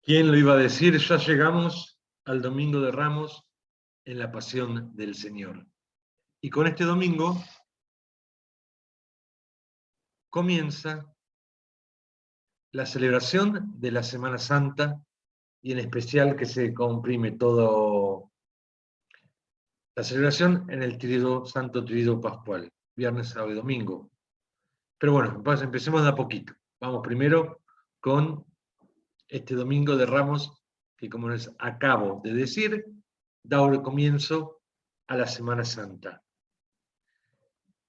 ¿Quién lo iba a decir? Ya llegamos al Domingo de Ramos en la Pasión del Señor. Y con este domingo comienza la celebración de la Semana Santa y en especial que se comprime todo la celebración en el Santo Tríodo Pascual, viernes, sábado y domingo. Pero bueno, empecemos de a poquito. Vamos primero con este Domingo de Ramos, que como les acabo de decir, da el comienzo a la Semana Santa.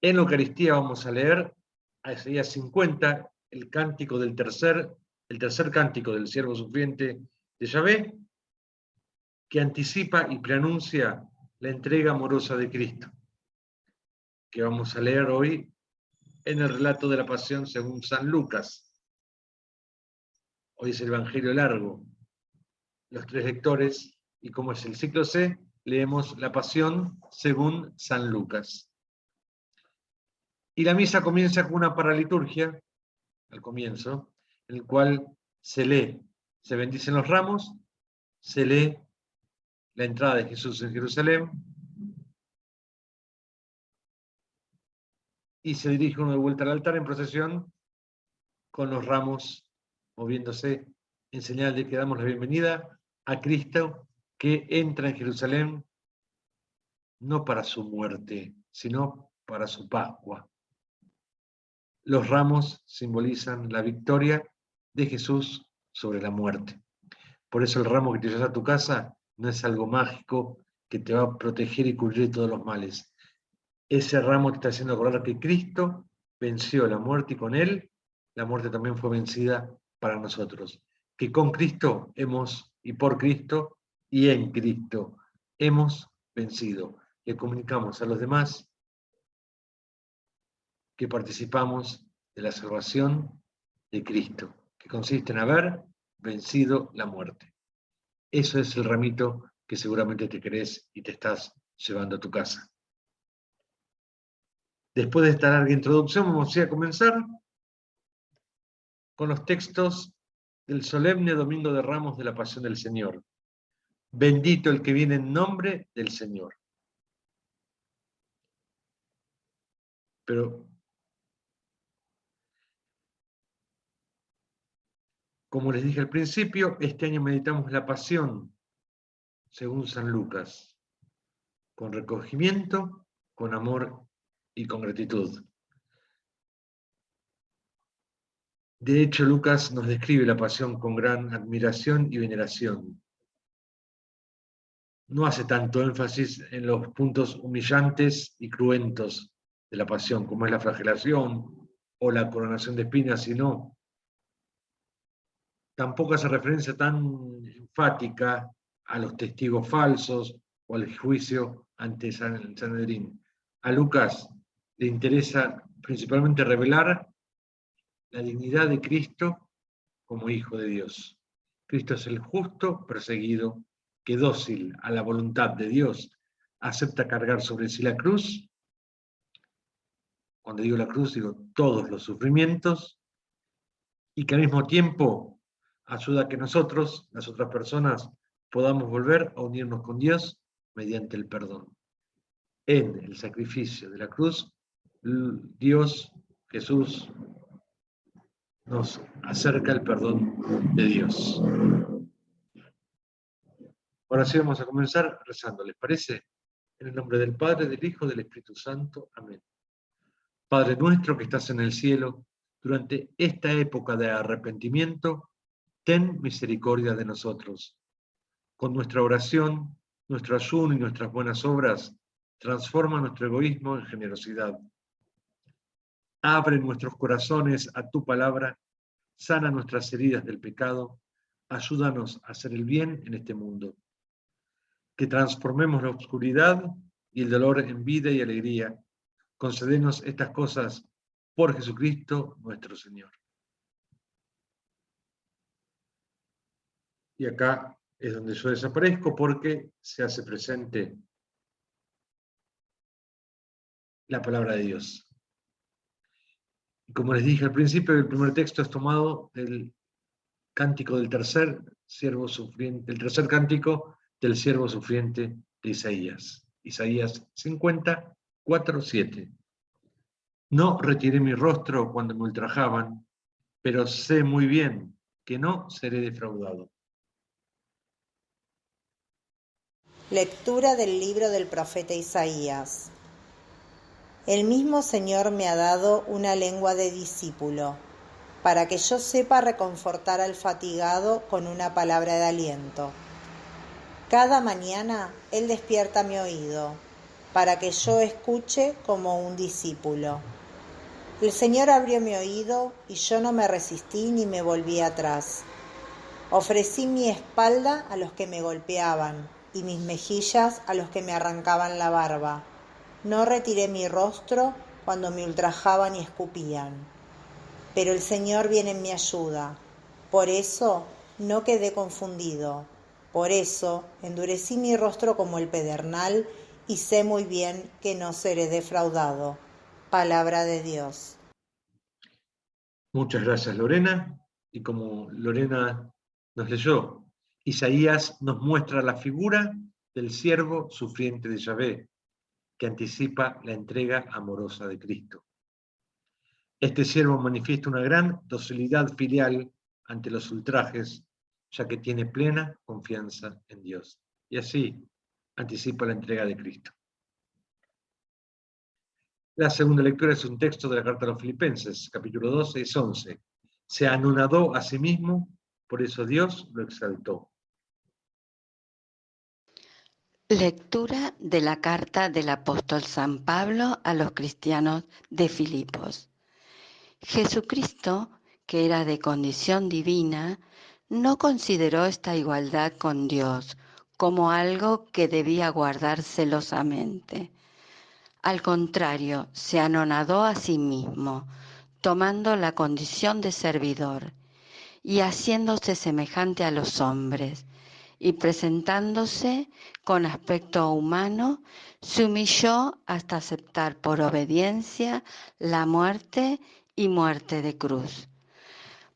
En la Eucaristía vamos a leer a Isaías 50, el tercer cántico del siervo sufriente de Yahvé, que anticipa y preanuncia la entrega amorosa de Cristo, que vamos a leer hoy en el relato de la Pasión según San Lucas. Hoy es el Evangelio largo, los 3 lectores, y como es el ciclo C, leemos la Pasión según San Lucas. Y la misa comienza con una paraliturgia, al comienzo, en el cual se lee, se bendicen los ramos, se lee la entrada de Jesús en Jerusalén, y se dirige uno de vuelta al altar en procesión, con los ramos moviéndose en señal de que damos la bienvenida a Cristo, que entra en Jerusalén no para su muerte, sino para su Pascua. Los ramos simbolizan la victoria de Jesús sobre la muerte. Por eso el ramo que te llevas a tu casa no es algo mágico que te va a proteger y cubrir de todos los males. Ese ramo te está haciendo acordar que Cristo venció la muerte y con él la muerte también fue vencida para nosotros. Que con Cristo y por Cristo y en Cristo hemos vencido. Le comunicamos a los demás que participamos de la salvación de Cristo, que consiste en haber vencido la muerte. Eso es el ramito que seguramente te querés y te estás llevando a tu casa. Después de esta larga introducción, vamos a comenzar con los textos del solemne Domingo de Ramos de la Pasión del Señor. Bendito el que viene en nombre del Señor. Pero, como les dije al principio, este año meditamos la Pasión según San Lucas, con recogimiento, con amor y con gratitud. De hecho, Lucas nos describe la Pasión con gran admiración y veneración. No hace tanto énfasis en los puntos humillantes y cruentos de la Pasión, como es la flagelación o la coronación de espinas, sino tampoco hace referencia tan enfática a los testigos falsos o al juicio ante Sanedrín. A Lucas le interesa principalmente revelar la dignidad de Cristo como Hijo de Dios. Cristo es el justo perseguido que dócil a la voluntad de Dios acepta cargar sobre sí la cruz. Cuando digo la cruz, digo todos los sufrimientos, y que al mismo tiempo ayuda a que nosotros, las otras personas, podamos volver a unirnos con Dios mediante el perdón. En el sacrificio de la cruz, Dios, Jesús, nos acerca el perdón de Dios. Ahora sí vamos a comenzar rezando, ¿les parece? En el nombre del Padre, del Hijo, del Espíritu Santo. Amén. Padre nuestro que estás en el cielo, durante esta época de arrepentimiento, ten misericordia de nosotros. Con nuestra oración, nuestro ayuno y nuestras buenas obras, transforma nuestro egoísmo en generosidad. Abre nuestros corazones a tu palabra, sana nuestras heridas del pecado, ayúdanos a hacer el bien en este mundo. Que transformemos la oscuridad y el dolor en vida y alegría. Concédenos estas cosas por Jesucristo nuestro Señor. Y acá es donde yo desaparezco porque se hace presente la palabra de Dios. Y como les dije al principio, el primer texto es tomado del Cántico del tercer siervo sufriente, el tercer cántico del siervo sufriente de Isaías. Isaías 54:7. No retiré mi rostro cuando me ultrajaban, pero sé muy bien que no seré defraudado. Lectura del libro del profeta Isaías. El mismo Señor me ha dado una lengua de discípulo, para que yo sepa reconfortar al fatigado con una palabra de aliento. Cada mañana Él despierta mi oído, para que yo escuche como un discípulo. El Señor abrió mi oído y yo no me resistí ni me volví atrás. Ofrecí mi espalda a los que me golpeaban y mis mejillas a los que me arrancaban la barba. No retiré mi rostro cuando me ultrajaban y escupían. Pero el Señor viene en mi ayuda. Por eso no quedé confundido. Por eso endurecí mi rostro como el pedernal y sé muy bien que no seré defraudado. Palabra de Dios. Muchas gracias, Lorena. Y como Lorena nos leyó, Isaías nos muestra la figura del siervo sufriente de Yahvé, que anticipa la entrega amorosa de Cristo. Este siervo manifiesta una gran docilidad filial ante los ultrajes, ya que tiene plena confianza en Dios. Y así anticipa la entrega de Cristo. La segunda lectura es un texto de la carta a los Filipenses, capítulo 12 y 11. Se anonadó a sí mismo, por eso Dios lo exaltó. Lectura de la carta del apóstol San Pablo a los cristianos de Filipos. Jesucristo, que era de condición divina, no consideró esta igualdad con Dios como algo que debía guardar celosamente. Al contrario, se anonadó a sí mismo, tomando la condición de servidor y haciéndose semejante a los hombres, y presentándose con aspecto humano, se humilló hasta aceptar por obediencia la muerte y muerte de cruz.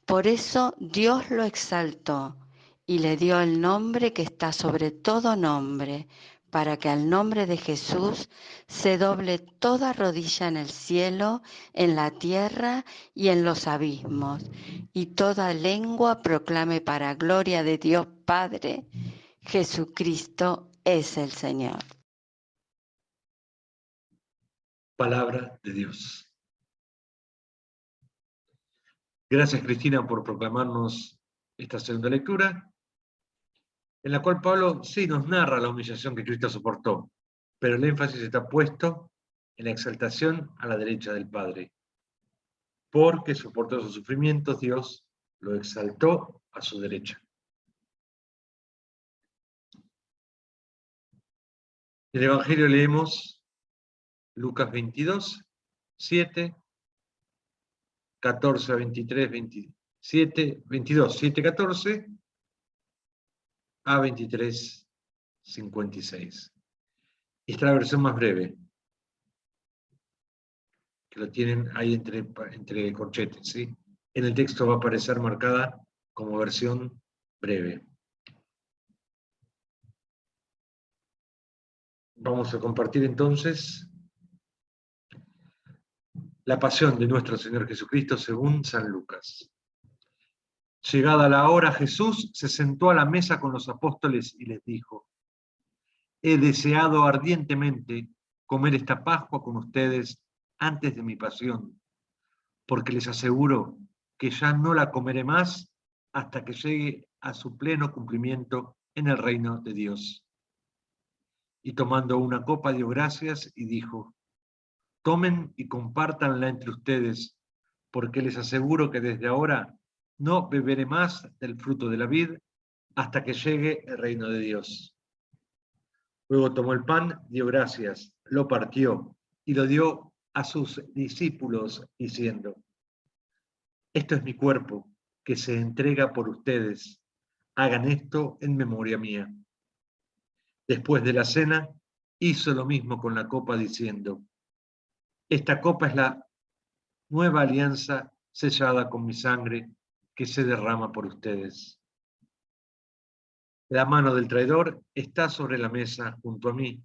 Por eso Dios lo exaltó y le dio el nombre que está sobre todo nombre, para que al nombre de Jesús se doble toda rodilla en el cielo, en la tierra y en los abismos, y toda lengua proclame para gloria de Dios Padre, Jesucristo es el Señor. Palabra de Dios. Gracias, Cristina, por proclamarnos esta segunda lectura, en la cual Pablo sí nos narra la humillación que Cristo soportó, pero el énfasis está puesto en la exaltación a la derecha del Padre. Porque soportó sus sufrimientos, Dios lo exaltó a su derecha. En el Evangelio leemos Lucas 22, 7, 14 a 23, 27, 22, 7, 14 a 23, 56. Esta es la versión más breve, que lo tienen ahí entre corchetes, ¿sí? En el texto va a aparecer marcada como versión breve. Vamos a compartir entonces la pasión de nuestro Señor Jesucristo según San Lucas. Llegada la hora, Jesús se sentó a la mesa con los apóstoles y les dijo: he deseado ardientemente comer esta Pascua con ustedes antes de mi pasión, porque les aseguro que ya no la comeré más hasta que llegue a su pleno cumplimiento en el reino de Dios. Y tomando una copa dio gracias y dijo: tomen y compártanla entre ustedes, porque les aseguro que desde ahora no beberé más del fruto de la vid hasta que llegue el reino de Dios. Luego tomó el pan, dio gracias, lo partió y lo dio a sus discípulos, diciendo: esto es mi cuerpo, que se entrega por ustedes. Hagan esto en memoria mía. Después de la cena, hizo lo mismo con la copa, diciendo: esta copa es la nueva alianza sellada con mi sangre, que se derrama por ustedes. La mano del traidor está sobre la mesa junto a mí,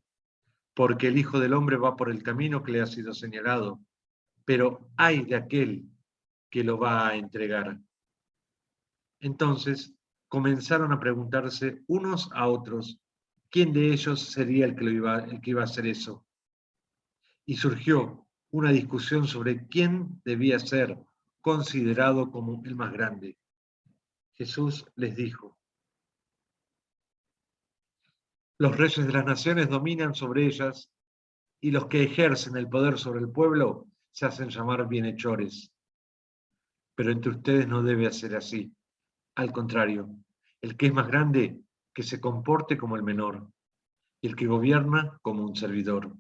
porque el Hijo del Hombre va por el camino que le ha sido señalado, pero ay de aquel que lo va a entregar. Entonces comenzaron a preguntarse unos a otros quién de ellos sería el que iba a hacer eso. Y surgió una discusión sobre quién debía ser considerado como el más grande. Jesús les dijo: los reyes de las naciones dominan sobre ellas, y los que ejercen el poder sobre el pueblo se hacen llamar bienhechores. Pero entre ustedes no debe ser así. Al contrario, el que es más grande, que se comporte como el menor, y el que gobierna como un servidor.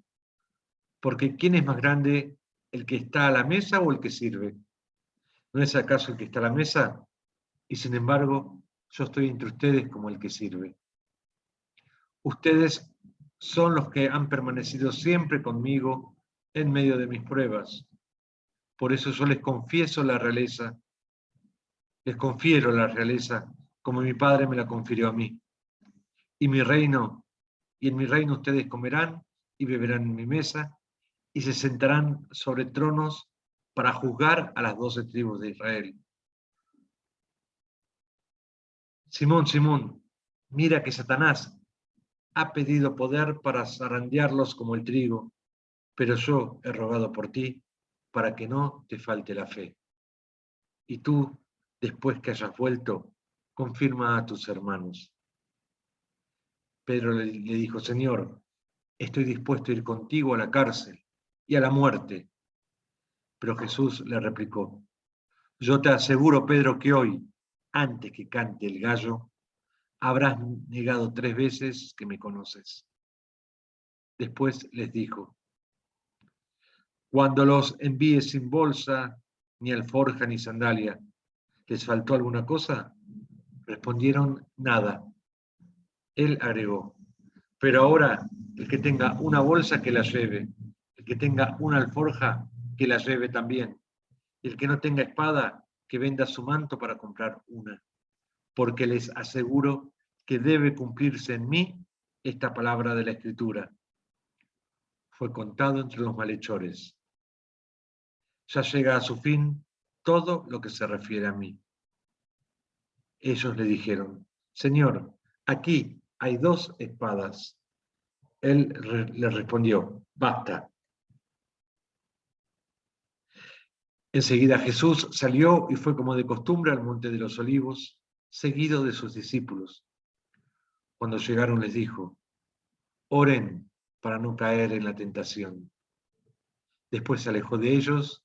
Porque ¿quién es más grande, el que está a la mesa o el que sirve? ¿No es acaso el que está a la mesa? Y sin embargo, yo estoy entre ustedes como el que sirve. Ustedes son los que han permanecido siempre conmigo en medio de mis pruebas. Por eso yo les confiero la realeza, como mi Padre me la confirió a mí. Y en mi reino ustedes comerán y beberán en mi mesa, y se sentarán sobre tronos para juzgar a las 12 tribus de Israel. Simón, Simón, mira que Satanás ha pedido poder para zarandearlos como el trigo, pero yo he rogado por ti para que no te falte la fe. Y tú, después que hayas vuelto, confirma a tus hermanos. Pedro le dijo: Señor, estoy dispuesto a ir contigo a la cárcel y a la muerte. Pero Jesús le replicó: yo te aseguro, Pedro, que hoy, antes que cante el gallo, habrás negado 3 veces que me conoces. Después les dijo: cuando los envíe sin bolsa, ni alforja, ni sandalia, ¿les faltó alguna cosa? Respondieron: nada. Él agregó: pero ahora el que tenga una bolsa, que la lleve; el que tenga una alforja, que la lleve también; y el que no tenga espada, que venda su manto para comprar una. Porque les aseguro que debe cumplirse en mí esta palabra de la Escritura. Fue contado entre los malhechores. Ya llega a su fin todo lo que se refiere a mí. Ellos le dijeron: Señor, aquí hay 2 espadas. Él le respondió: basta. Enseguida Jesús salió y fue como de costumbre al monte de los Olivos, seguido de sus discípulos. Cuando llegaron les dijo: oren para no caer en la tentación. Después se alejó de ellos,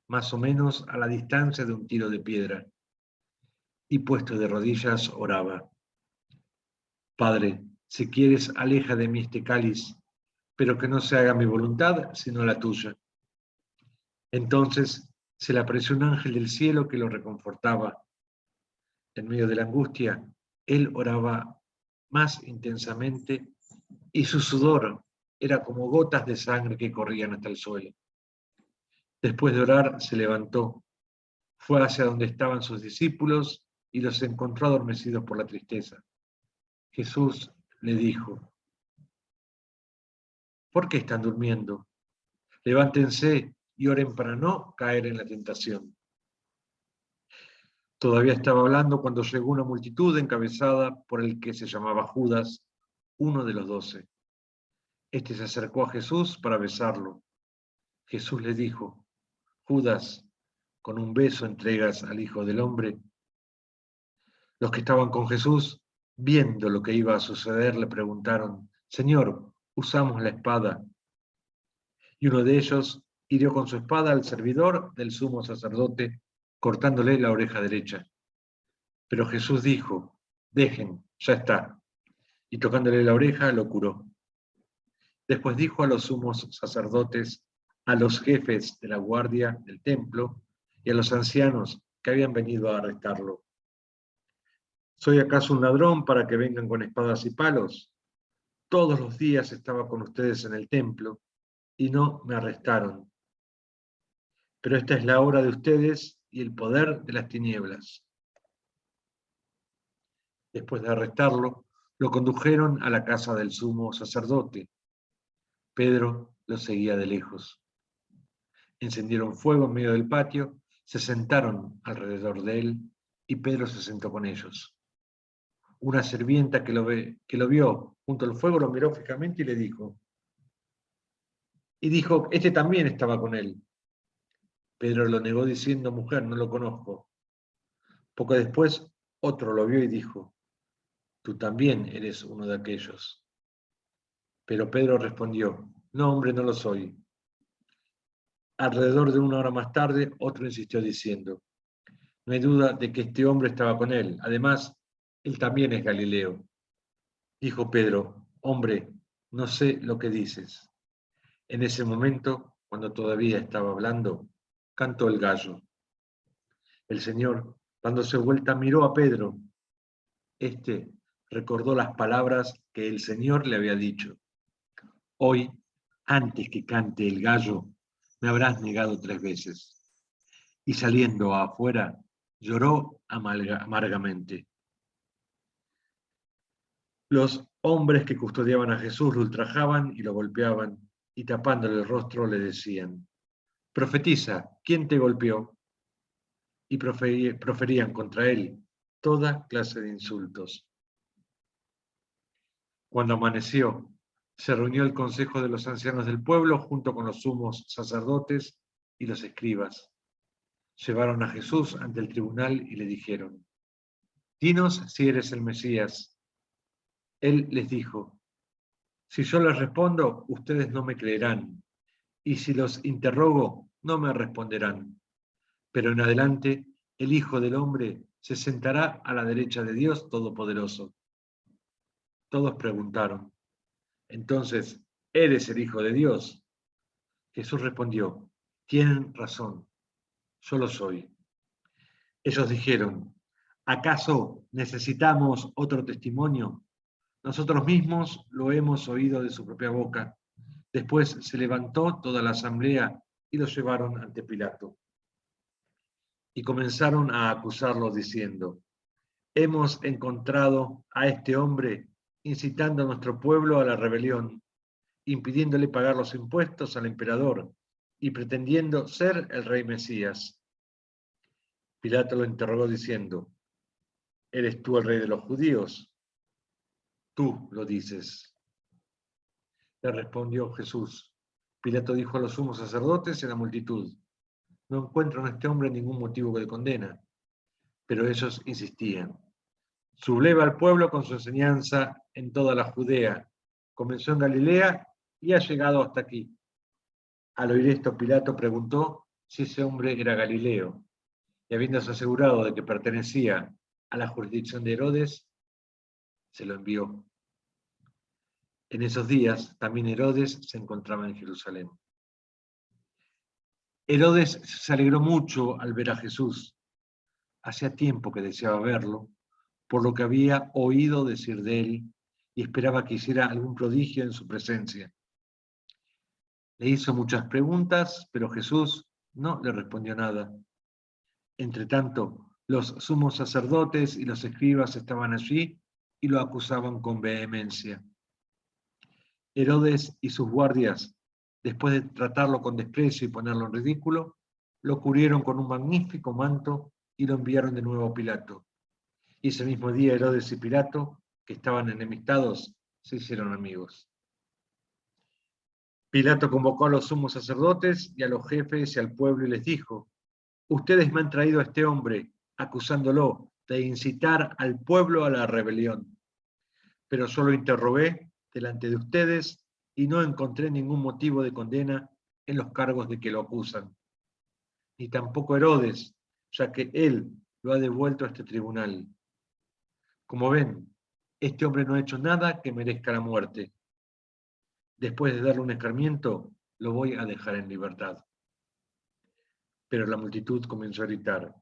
más o menos a la distancia de un tiro de piedra, y puesto de rodillas oraba: Padre, si quieres, aleja de mí este cáliz, pero que no se haga mi voluntad, sino la tuya. Entonces se le apareció un ángel del cielo que lo reconfortaba. En medio de la angustia, él oraba más intensamente, y su sudor era como gotas de sangre que corrían hasta el suelo. Después de orar, se levantó, fue hacia donde estaban sus discípulos y los encontró adormecidos por la tristeza. Jesús le dijo: ¿por qué están durmiendo? Levántense y oren para no caer en la tentación. Todavía estaba hablando cuando llegó una multitud encabezada por el que se llamaba Judas, uno de los 12. Este se acercó a Jesús para besarlo. Jesús le dijo: Judas, ¿con un beso entregas al Hijo del Hombre? Los que estaban con Jesús, viendo lo que iba a suceder, le preguntaron: Señor, usamos la espada. Y uno de ellos hirió con su espada al servidor del sumo sacerdote, cortándole la oreja derecha. Pero Jesús dijo: dejen, ya está. Y tocándole la oreja, lo curó. Después dijo a los sumos sacerdotes, a los jefes de la guardia del templo y a los ancianos que habían venido a arrestarlo: ¿soy acaso un ladrón para que vengan con espadas y palos? Todos los días estaba con ustedes en el templo y no me arrestaron. Pero esta es la hora de ustedes y el poder de las tinieblas. Después de arrestarlo, lo condujeron a la casa del sumo sacerdote. Pedro lo seguía de lejos. Encendieron fuego en medio del patio, se sentaron alrededor de él y Pedro se sentó con ellos. Una sirvienta que lo vio junto al fuego lo miró fijamente y le dijo, este también estaba con él. Pedro lo negó diciendo, mujer, no lo conozco. Poco después, otro lo vio y dijo, tú también eres uno de aquellos. Pero Pedro respondió, no, hombre, no lo soy. Alrededor de 1 hora más tarde, otro insistió diciendo, no hay duda de que este hombre estaba con él. Además, él también es Galileo. Dijo Pedro, hombre, no sé lo que dices. En ese momento, cuando todavía estaba hablando, cantó el gallo. El Señor, dándose vuelta, miró a Pedro. Este recordó las palabras que el Señor le había dicho. Hoy, antes que cante el gallo, me habrás negado 3 veces. Y saliendo afuera, lloró amargamente. Los hombres que custodiaban a Jesús lo ultrajaban y lo golpeaban, y tapándole el rostro le decían, profetiza, ¿quién te golpeó? Y proferían contra él toda clase de insultos. Cuando amaneció, se reunió el consejo de los ancianos del pueblo junto con los sumos sacerdotes y los escribas. Llevaron a Jesús ante el tribunal y le dijeron, dinos si eres el Mesías. Él les dijo, si yo les respondo, ustedes no me creerán, y si los interrogo, no me responderán. Pero en adelante, el Hijo del Hombre se sentará a la derecha de Dios Todopoderoso. Todos preguntaron, entonces, ¿eres el Hijo de Dios? Jesús respondió, tienen razón, yo lo soy. Ellos dijeron, ¿acaso necesitamos otro testimonio? Nosotros mismos lo hemos oído de su propia boca. Después se levantó toda la asamblea y lo llevaron ante Pilato. Y comenzaron a acusarlo diciendo, hemos encontrado a este hombre incitando a nuestro pueblo a la rebelión, impidiéndole pagar los impuestos al emperador y pretendiendo ser el rey Mesías. Pilato lo interrogó diciendo, ¿eres tú el rey de los judíos? Tú lo dices. Le respondió Jesús. Pilato dijo a los sumos sacerdotes y a la multitud, no encuentro en este hombre ningún motivo que le condena. Pero ellos insistían. Subleva al pueblo con su enseñanza en toda la Judea. Comenzó en Galilea y ha llegado hasta aquí. Al oír esto, Pilato preguntó si ese hombre era Galileo. Y habiéndose asegurado de que pertenecía a la jurisdicción de Herodes, se lo envió. En esos días también Herodes se encontraba en Jerusalén. Herodes se alegró mucho al ver a Jesús. Hacía tiempo que deseaba verlo, por lo que había oído decir de él, y esperaba que hiciera algún prodigio en su presencia. Le hizo muchas preguntas, pero Jesús no le respondió nada. Entretanto, los sumos sacerdotes y los escribas estaban allí y lo acusaban con vehemencia. Herodes y sus guardias, después de tratarlo con desprecio y ponerlo en ridículo, lo cubrieron con un magnífico manto y lo enviaron de nuevo a Pilato. Y ese mismo día Herodes y Pilato, que estaban enemistados, se hicieron amigos. Pilato convocó a los sumos sacerdotes y a los jefes y al pueblo y les dijo, ustedes me han traído a este hombre, acusándolo de incitar al pueblo a la rebelión. Pero solo interrogué delante de ustedes y no encontré ningún motivo de condena en los cargos de que lo acusan. Ni tampoco Herodes, ya que él lo ha devuelto a este tribunal. Como ven, este hombre no ha hecho nada que merezca la muerte. Después de darle un escarmiento, lo voy a dejar en libertad. Pero la multitud comenzó a gritar,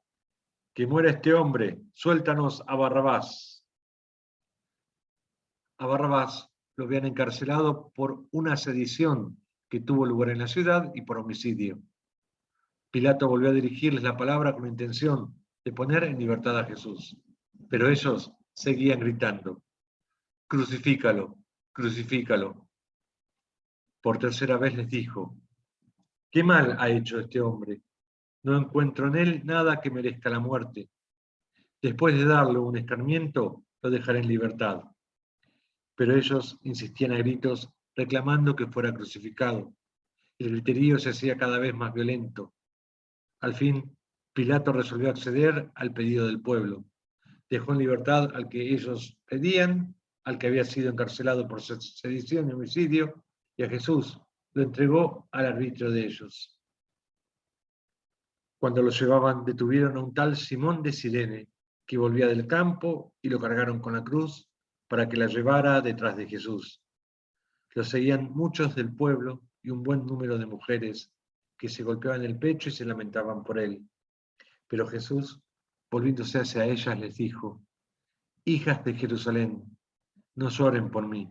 ¡que muera este hombre! ¡Suéltanos a Barrabás! A Barrabás lo habían encarcelado por una sedición que tuvo lugar en la ciudad y por homicidio. Pilato volvió a dirigirles la palabra con la intención de poner en libertad a Jesús. Pero ellos seguían gritando: «Crucifícalo, crucifícalo». Por tercera vez les dijo: «¿Qué mal ha hecho este hombre? No encuentro en él nada que merezca la muerte. Después de darle un escarmiento, lo dejaré en libertad». Pero ellos insistían a gritos, reclamando que fuera crucificado. El griterío se hacía cada vez más violento. Al fin, Pilato resolvió acceder al pedido del pueblo. Dejó en libertad al que ellos pedían, al que había sido encarcelado por sedición y homicidio, y a Jesús lo entregó al arbitrio de ellos. Cuando lo llevaban, detuvieron a un tal Simón de Cirene, que volvía del campo, y lo cargaron con la cruz para que la llevara detrás de Jesús. Lo seguían muchos del pueblo y un buen número de mujeres que se golpeaban el pecho y se lamentaban por él. Pero Jesús, volviéndose hacia ellas, les dijo: «Hijas de Jerusalén, no lloren por mí,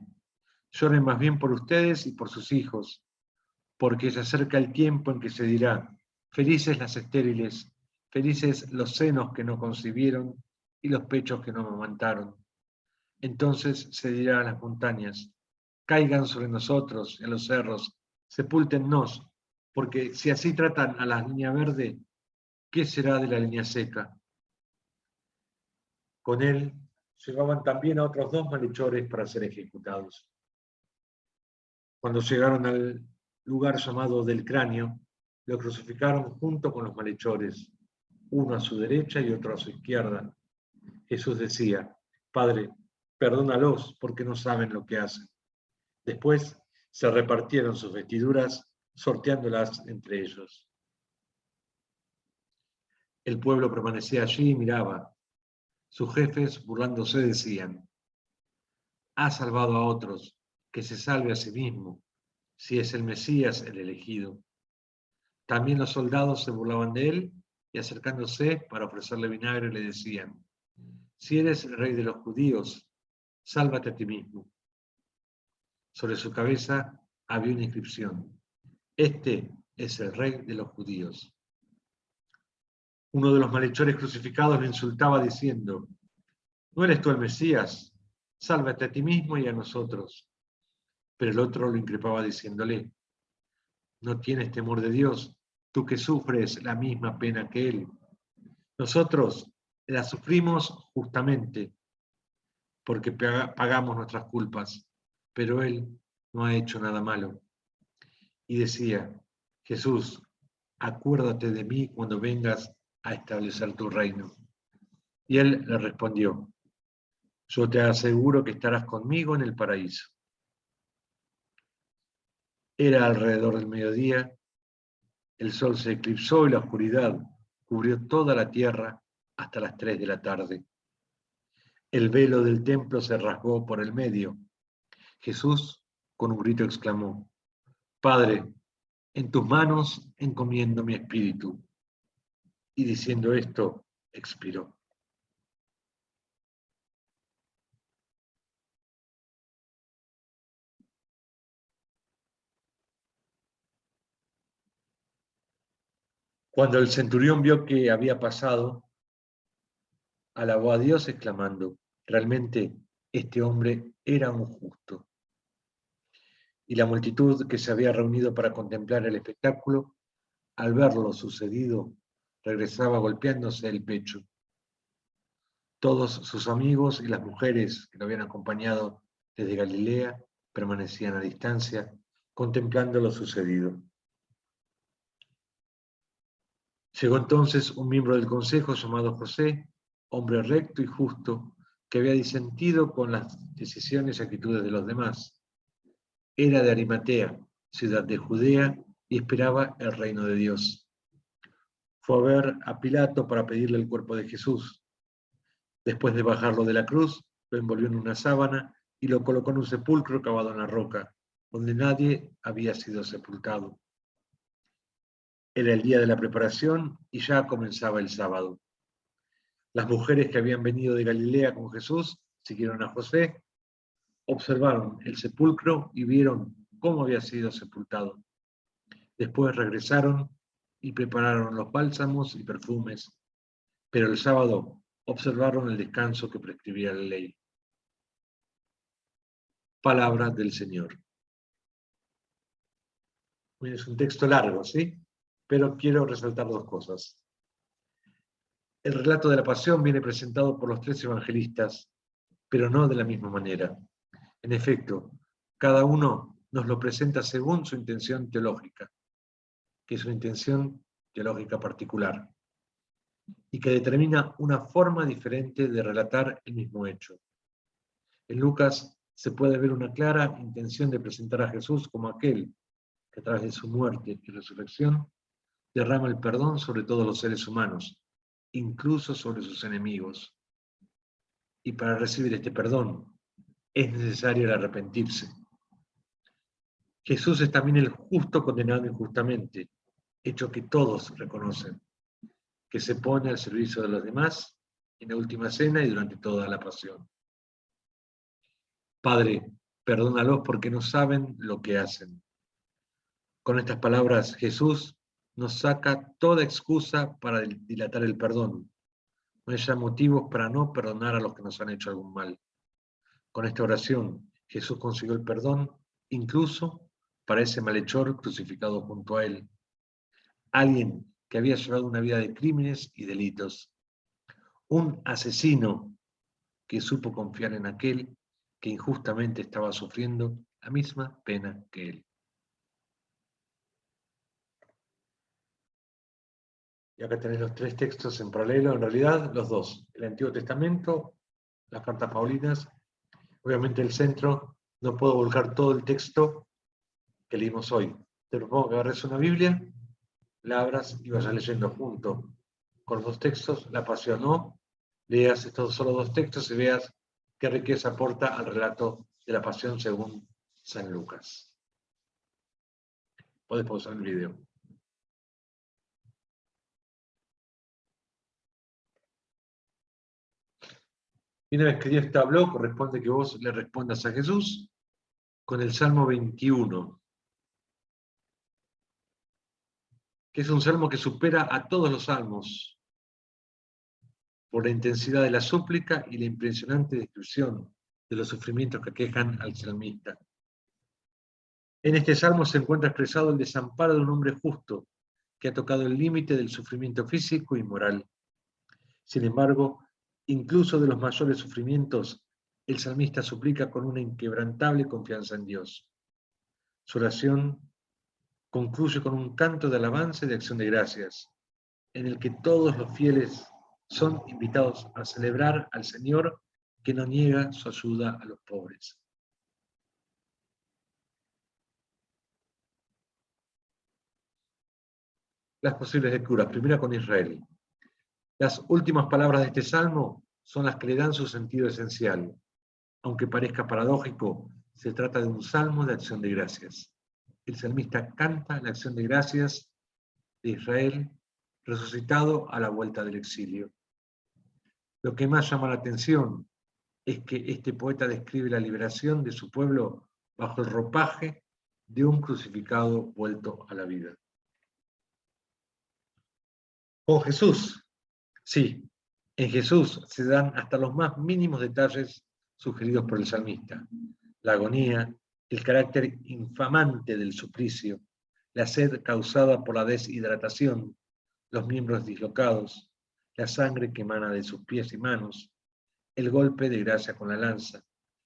lloren más bien por ustedes y por sus hijos, porque se acerca el tiempo en que se dirá: felices las estériles, felices los senos que no concibieron y los pechos que no amamantaron. Entonces se dirá a las montañas: caigan sobre nosotros, y a los cerros, sepúltennos, porque si así tratan a la leña verde, ¿qué será de la leña seca?». Con él llevaban también a otros 2 malhechores para ser ejecutados. Cuando llegaron al lugar llamado del Cráneo, lo crucificaron junto con los malhechores, uno a su derecha y otro a su izquierda. Jesús decía: «Padre, perdónalos porque no saben lo que hacen». Después se repartieron sus vestiduras, sorteándolas entre ellos. El pueblo permanecía allí y miraba. Sus jefes, burlándose, decían: «Ha salvado a otros, que se salve a sí mismo, si es el Mesías el elegido». También los soldados se burlaban de él y, acercándose para ofrecerle vinagre, le decían: «Si eres el rey de los judíos, sálvate a ti mismo». Sobre su cabeza había una inscripción: «Este es el rey de los judíos». Uno de los malhechores crucificados lo insultaba diciendo: «¿No eres tú el Mesías? Sálvate a ti mismo y a nosotros». Pero el otro lo increpaba diciéndole: «¿No tienes temor de Dios, tú que sufres la misma pena que él? Nosotros la sufrimos justamente porque pagamos nuestras culpas, pero él no ha hecho nada malo». Y decía: «Jesús, acuérdate de mí cuando vengas a establecer tu reino». Y él le respondió: «Yo te aseguro que estarás conmigo en el paraíso». Era alrededor del mediodía, el sol se eclipsó y la oscuridad cubrió toda la tierra hasta las 3 de la tarde. El velo del templo se rasgó por el medio. Jesús, con un grito, exclamó: «Padre, en tus manos encomiendo mi espíritu». Y diciendo esto, expiró. Cuando el centurión vio que había pasado, alabó a Dios exclamando: «Realmente este hombre era un justo». Y la multitud que se había reunido para contemplar el espectáculo, al ver lo sucedido, regresaba golpeándose el pecho. Todos sus amigos y las mujeres que lo habían acompañado desde Galilea permanecían a distancia, contemplando lo sucedido. Llegó entonces un miembro del consejo llamado José, hombre recto y justo, que había disentido con las decisiones y actitudes de los demás. Era de Arimatea, ciudad de Judea, y esperaba el reino de Dios. Fue a ver a Pilato para pedirle el cuerpo de Jesús. Después de bajarlo de la cruz, lo envolvió en una sábana y lo colocó en un sepulcro cavado en la roca, donde nadie había sido sepultado. Era el día de la preparación y ya comenzaba el sábado. Las mujeres que habían venido de Galilea con Jesús siguieron a José, observaron el sepulcro y vieron cómo había sido sepultado. Después regresaron y prepararon los bálsamos y perfumes, pero el sábado observaron el descanso que prescribía la ley. Palabra del Señor. Es un texto largo, ¿sí? Pero quiero resaltar dos cosas. El relato de la pasión viene presentado por los tres evangelistas, pero no de la misma manera. En efecto, cada uno nos lo presenta según su intención teológica, que es una intención teológica particular, y que determina una forma diferente de relatar el mismo hecho. En Lucas se puede ver una clara intención de presentar a Jesús como aquel que a través de su muerte y resurrección derrama el perdón sobre todos los seres humanos, incluso sobre sus enemigos. Y para recibir este perdón es necesario el arrepentirse. Jesús es también el justo condenado injustamente, hecho que todos reconocen, que se pone al servicio de los demás en la última cena y durante toda la pasión. Padre, perdónalos porque no saben lo que hacen. Con estas palabras, Jesús nos saca toda excusa para dilatar el perdón. No haya motivos para no perdonar a los que nos han hecho algún mal. Con esta oración, Jesús consiguió el perdón incluso para ese malhechor crucificado junto a él. Alguien que había llevado una vida de crímenes y delitos. Un asesino que supo confiar en aquel que injustamente estaba sufriendo la misma pena que él. Y acá tenés los tres textos en paralelo, en realidad los dos, el Antiguo Testamento, las cartas paulinas, obviamente el centro, no puedo volcar todo el texto que leímos hoy. Te propongo que agarres una Biblia, la abras y vayas leyendo junto con los dos textos, la pasión, ¿no? Leas estos solo dos textos y veas qué riqueza aporta al relato de la pasión según San Lucas. Podés pausar el video. Y una vez que Dios te habló, corresponde que vos le respondas a Jesús con el Salmo 21, que es un salmo que supera a todos los salmos por la intensidad de la súplica y la impresionante descripción de los sufrimientos que aquejan al salmista. En este salmo se encuentra expresado el desamparo de un hombre justo que ha tocado el límite del sufrimiento físico y moral. Sin embargo, incluso de los mayores sufrimientos, el salmista suplica con una inquebrantable confianza en Dios. Su oración concluye con un canto de alabanza y de acción de gracias, en el que todos los fieles son invitados a celebrar al Señor que no niega su ayuda a los pobres. Las posibles lecturas. Primera con Israel. Las últimas palabras de este salmo son las que le dan su sentido esencial. Aunque parezca paradójico, se trata de un salmo de acción de gracias. El salmista canta la acción de gracias de Israel resucitado a la vuelta del exilio. Lo que más llama la atención es que este poeta describe la liberación de su pueblo bajo el ropaje de un crucificado vuelto a la vida. Con Jesús, sí, en Jesús se dan hasta los más mínimos detalles sugeridos por el salmista. La agonía, el carácter infamante del suplicio, la sed causada por la deshidratación, los miembros dislocados, la sangre que emana de sus pies y manos, el golpe de gracia con la lanza,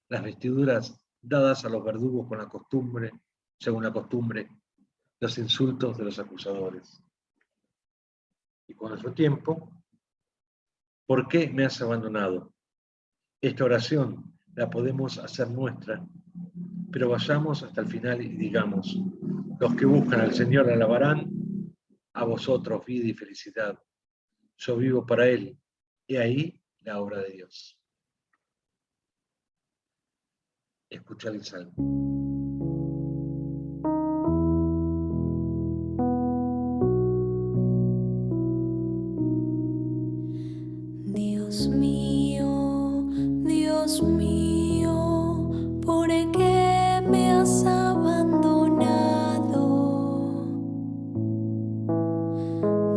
las vestiduras dadas a los verdugos con la costumbre, según la costumbre, los insultos de los acusadores. Y con nuestro tiempo, ¿por qué me has abandonado? Esta oración la podemos hacer nuestra, pero vayamos hasta el final y digamos, los que buscan al Señor alabarán, a vosotros vida y felicidad. Yo vivo para Él, he ahí la obra de Dios. Escuchar el salmo. Dios mío, ¿por qué me has abandonado?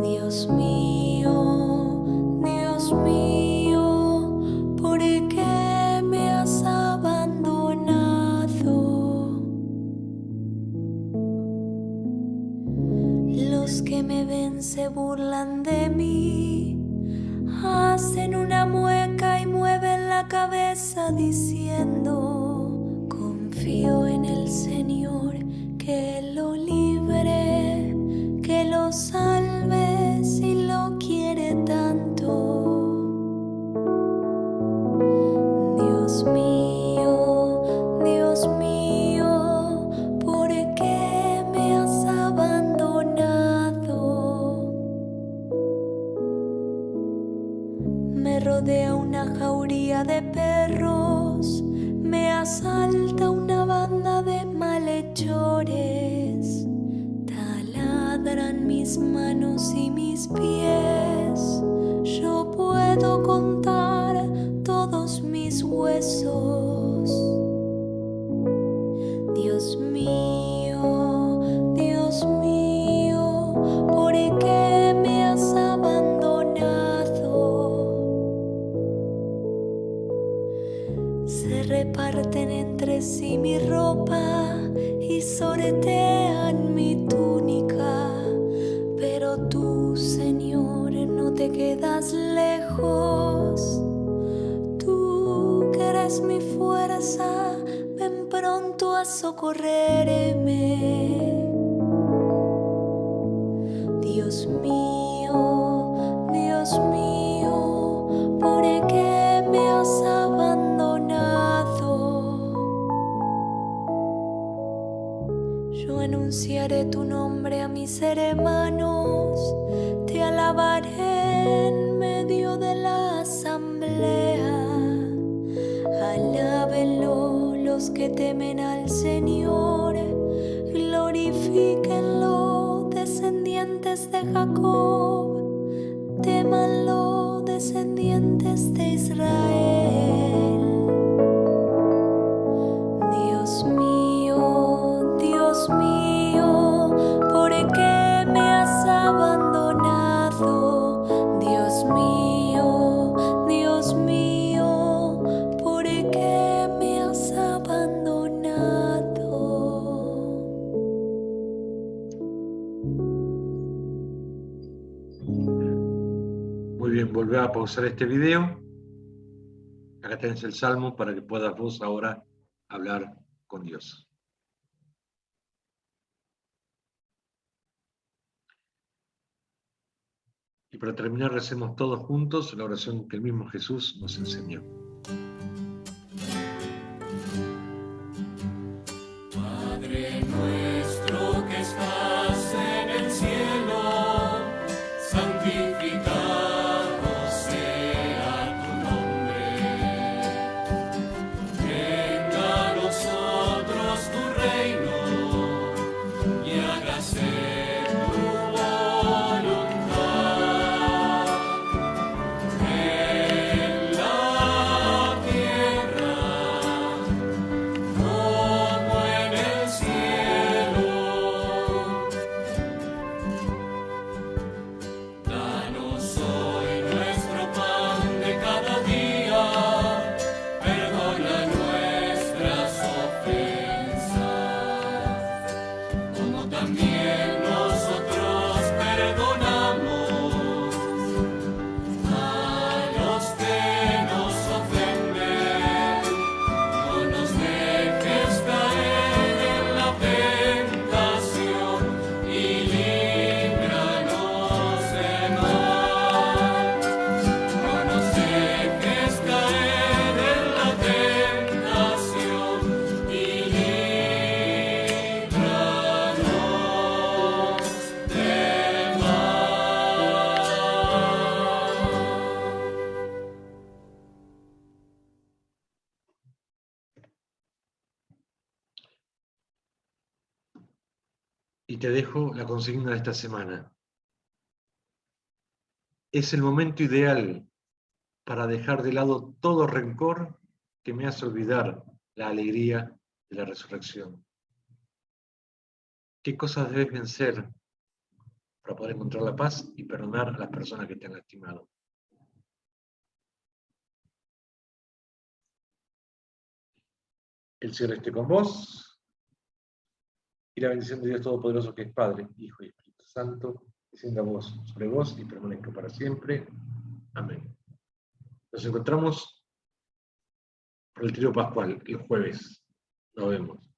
Dios mío, la cabeza diciendo, confío en el Señor, que lo libre, que lo salve si lo quiere tanto. Dios mío, ¿por qué me has abandonado? Me rodea una jauría de perros, me asalta una banda de malhechores, taladran mis manos y mis pies, yo puedo contar todos mis huesos. Dios mío, ¿por qué me has abandonado? Se reparten entre sí mi ropa y sortean mi túnica, pero tú, Señor, no te quedas lejos. Tú que eres mi fuerza, ven pronto a socorrerme. Dios mío, ¿por qué me has abandonado? Yo anunciaré tu nombre a mis hermanos, te alabaré en medio de la asamblea. Alábenlo los que temen al Señor, glorifíquenlo descendientes de Jacob, témanlo descendientes de Israel. Dios mío, ¿por qué me has abandonado? Dios mío, ¿por qué me has abandonado? Muy bien, volvé a pausar este video. Acá tenés el Salmo para que puedas vos ahora hablar con Dios. Y para terminar, recemos todos juntos la oración que el mismo Jesús nos enseñó. Padre nuestro que estás en el cielo, santificado sea tu nombre. Venga a nosotros tu reino y hágase tu voluntad en la tierra como en el cielo. Danos hoy nuestro pan de cada día, perdona nuestras ofensas, como también nosotros perdonamos a los que nos ofenden. No nos dejes caer en la tentación y líbranos del mal. No nos dejes caer en la tentación y líbranos del mal. Y te dejo la consigna de esta semana. Es el momento ideal para dejar de lado todo rencor que me hace olvidar la alegría de la resurrección. ¿Qué cosas debes vencer para poder encontrar la paz y perdonar a las personas que te han lastimado? El Señor esté con vos. Y la bendición de Dios Todopoderoso, que es Padre, Hijo y Espíritu Santo, descienda sobre vos y permanezca para siempre. Amén. Nos encontramos el trío pascual, el jueves. Nos vemos.